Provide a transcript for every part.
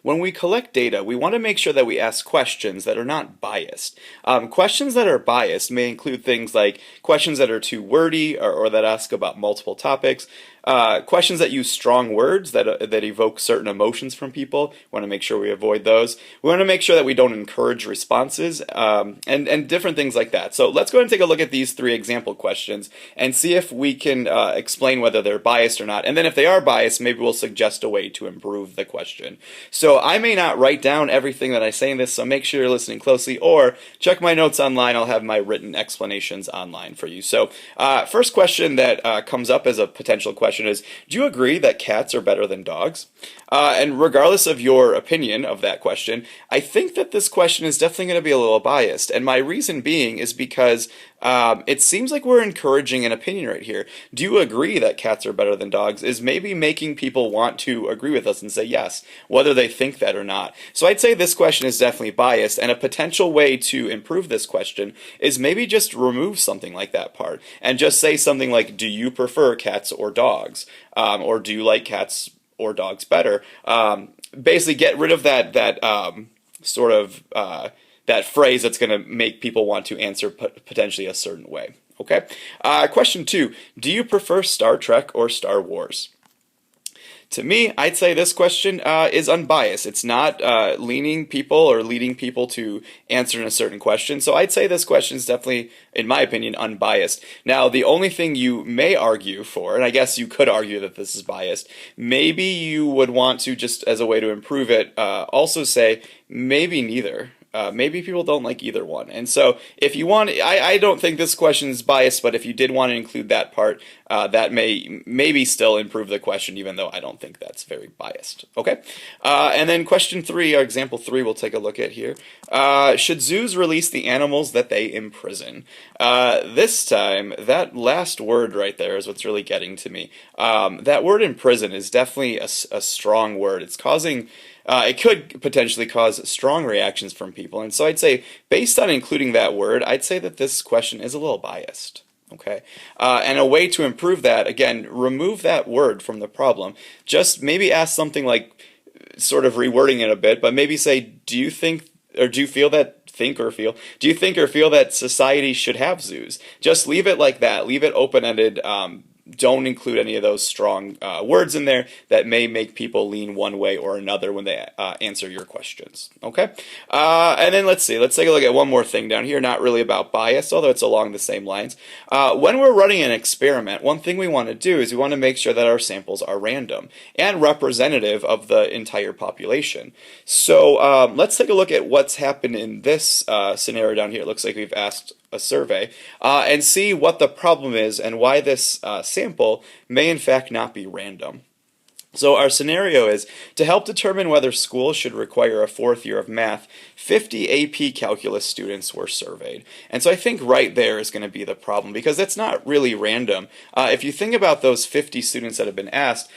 when we collect data, we want to make sure that we ask questions that are not biased. Questions that are biased may include things like questions that are too wordy or that ask about multiple topics. Questions that use strong words that evoke certain emotions from people. We want to make sure we avoid those. We want to make sure that we don't encourage responses and different things like that. So let's go ahead and take a look at these three example questions and see if we can explain whether they're biased or not. And then if they are biased, maybe we'll suggest a way to improve the question. So I may not write down everything that I say in this, so make sure you're listening closely, or check my notes online. I'll have my written explanations online for you. So first question that comes up as a potential question is, do you agree that cats are better than dogs? And regardless of your opinion of that question, I think that this question is definitely going to be a little biased. And my reason being is because it seems like we're encouraging an opinion right here. Do you agree that cats are better than dogs? Is maybe making people want to agree with us and say yes, whether they think that or not. So I'd say this question is definitely biased, and a potential way to improve this question is maybe just remove something like that part and just say something like, do you prefer cats or dogs? Or do you like cats or dogs better? Basically get rid of that sort of that phrase that's going to make people want to answer potentially a certain way. Okay. Question 2. Do you prefer Star Trek or Star Wars? To me, I'd say this question is unbiased. It's not leaning people or leading people to answer in a certain question. So I'd say this question is definitely, in my opinion, unbiased. Now, the only thing you may argue for, and I guess you could argue that this is biased, maybe you would want to, just as a way to improve it, also say maybe neither. Maybe people don't like either one. And so if you want, I don't think this question is biased, but if you did want to include that part, that may maybe still improve the question, even though I don't think that's very biased. Okay? And then question 3, or example 3, we'll take a look at here. Should zoos release the animals that they imprison? This time, that last word right there is what's really getting to me. That word imprison is definitely a strong word. It's causing... it could potentially cause strong reactions from people. And so I'd say, based on including that word, I'd say that this question is a little biased. Okay. And a way to improve that, again, remove that word from the problem. Just maybe ask something like, sort of rewording it a bit, but maybe say, do you think, or do you feel that, do you think or feel that society should have zoos? Just leave it like that. Leave it open-ended. Don't include any of those strong words in there that may make people lean one way or another when they answer your questions. Okay? And then let's see. Let's take a look at one more thing down here, not really about bias, although it's along the same lines. When we're running an experiment, one thing we want to do is we want to make sure that our samples are random and representative of the entire population. So let's take a look at what's happened in this scenario down here. It looks like we've asked a survey, and see what the problem is and why this sample may in fact not be random. So our scenario is, to help determine whether schools should require a 4th year of math, 50 AP Calculus students were surveyed. And so I think right there is going to be the problem, because that's not really random. If you think about those 50 students that have been asked,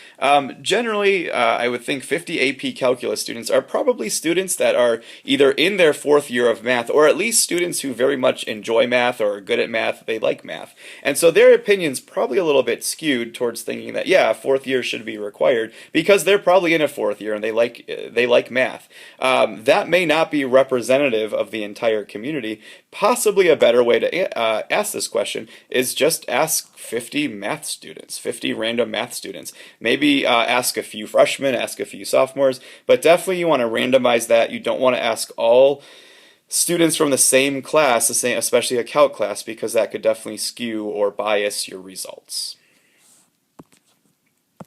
generally I would think 50 AP Calculus students are probably students that are either in their 4th year of math, or at least students who very much enjoy math or are good at math, they like math. And so their opinion's probably a little bit skewed towards thinking that, yeah, a 4th year should be required, because they're probably in a 4th year and they like math. That may not be representative of the entire community. Possibly a better way to ask this question is just ask 50 math students, 50 random math students. Maybe ask a few freshmen, ask a few sophomores, but definitely you want to randomize that. You don't want to ask all students from the same class, especially a calc class, because that could definitely skew or bias your results.